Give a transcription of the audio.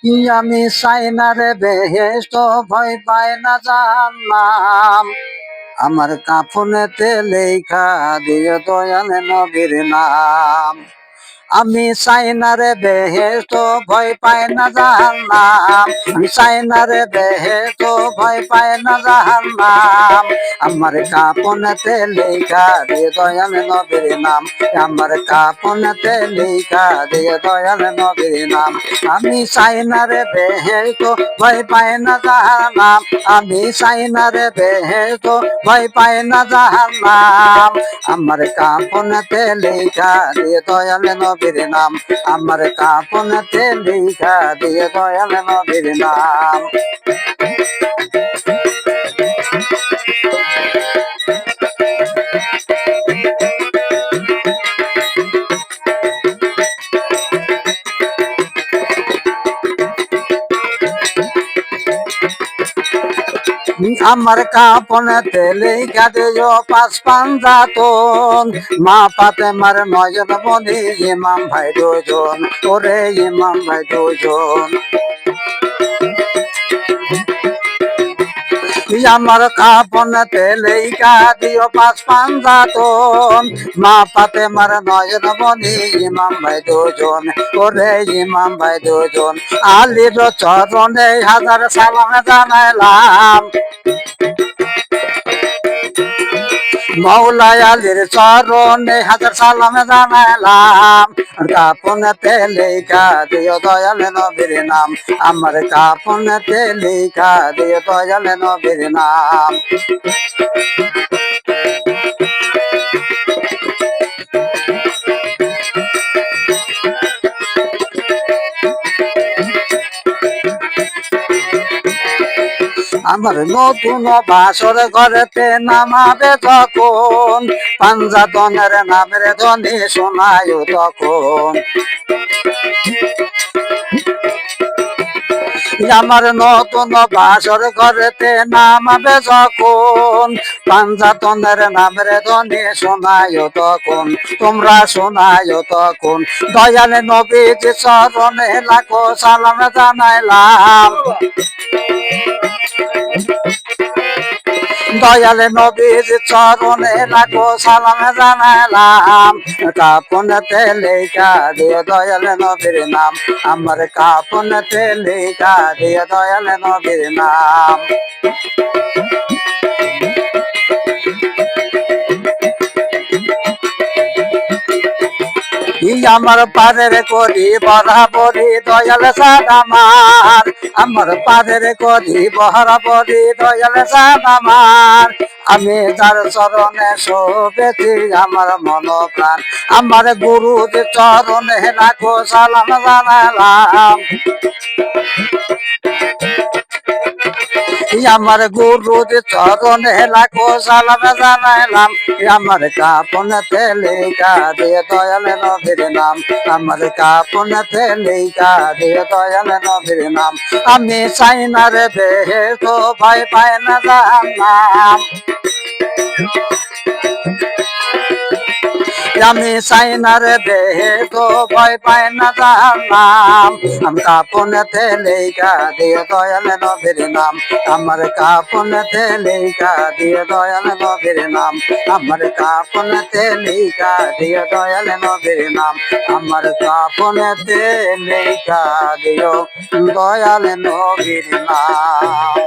আমি চাই না রে বেহেশত, ভয় পায় না জাহান্নাম। আমার কাফনেতে লেখা দিও দয়াল নবীর নাম। আমি চাই না রে বেহেশত, ভয় পায় না জাহান্নাম। আমি চাই না রে বেহেশত, ভয় পায় না জাহান্নাম। আমার কাফনেতে লেখা দিও দয়াল নবীর নাম। আমার কাফনেতে লেখা দিও দয়াল নবীর নাম। আমি চাই না রে বেহেশত, ভয় পায় না জাহান্নাম। আমি চাই না রে বেহেশত, ভয় পায় না জাহান্নাম। আমার কাফনেতে লেখা দিয়ে দয়াল নবীর নাম। আমার কাফনেতে লেখা দিয়ে দয়াল নবীর নাম। আমার কাপনেতে লেখা দিও পাঁচ পাঞ্জাতন। মা ফাতেমার নয়ন মনি, ইমাম ভাই দুজন, ওরে ইমাম ভাই দুজন। আমার কাপনেতে লেখা দিও পাঁচ পাঞ্জাতন। মা ফাতেমার নয়ন মনি, ইমাম ভাই দুজন, ওরে ইমাম ভাই দুজন। আলীর চরণে হাজার সালাম জানাইলাম। মৌলাই আলীর চরণে হাজার সালাম জানাইলাম। কাপনেতে লেখা দিও দয়াল নবীর নাম। আমার কাপনেতে লেখা দিও দয়াল নবীর নাম। আমার নতুন বাসর ঘরেতে নামাবে তখন, পাঞ্জাতনের নামের ধ্বনি শোনায় তখন। আমার নতুন বাসর ঘরেতে নামাবে যখন, পাঞ্জাতনের নামের ধ্বনি শোনায় তখন। তোমরা শোনায় তখন। দয়াল নবীর চরণে লাখো সালাম জানাইলাম। দয়াল নবীর চরণে লাখো সালাম জানাইলাম। কাপনেতে লেখা দিও দয়াল নবীর নাম। আমার কাপনেতে লেখা দিও দয়াল নবীর নাম। আমার পারের করি বরাবরি দয়াল সাদামার। আমার পারের করি বরাবরি দয়াল সাদামার। আমি যার চরণে শোভেছি আমার মন প্রাণ। আমার গুরুর চরণে রাখো সালাম জানালাম। আমার গুরুর চরণে লাখো সালাম জানাইলাম। আমার কাপনেতে লেখা দিয়ে দয়াল নবীর নাম। আমার কাপনেতে লেখা দিয়ে দয়াল নবীর নাম। আমি চাই না রে বেহেশত, ভয় পায় না জাহান্নাম। আমি চাই না রে বেহেশত, ভয় পায় না জাহান্নাম। আমি কাপনেতে লেখা দিয়ে দয়াল নবীর নাম। আমার কাপনেতে লেখা দিয়ে দয়াল নবীর নাম। আমার কাপনেতে লেখা দিয়ে দয়াল নবীর নাম। আমার কাপনেতে লেখা দিও দয়াল নবীর নাম।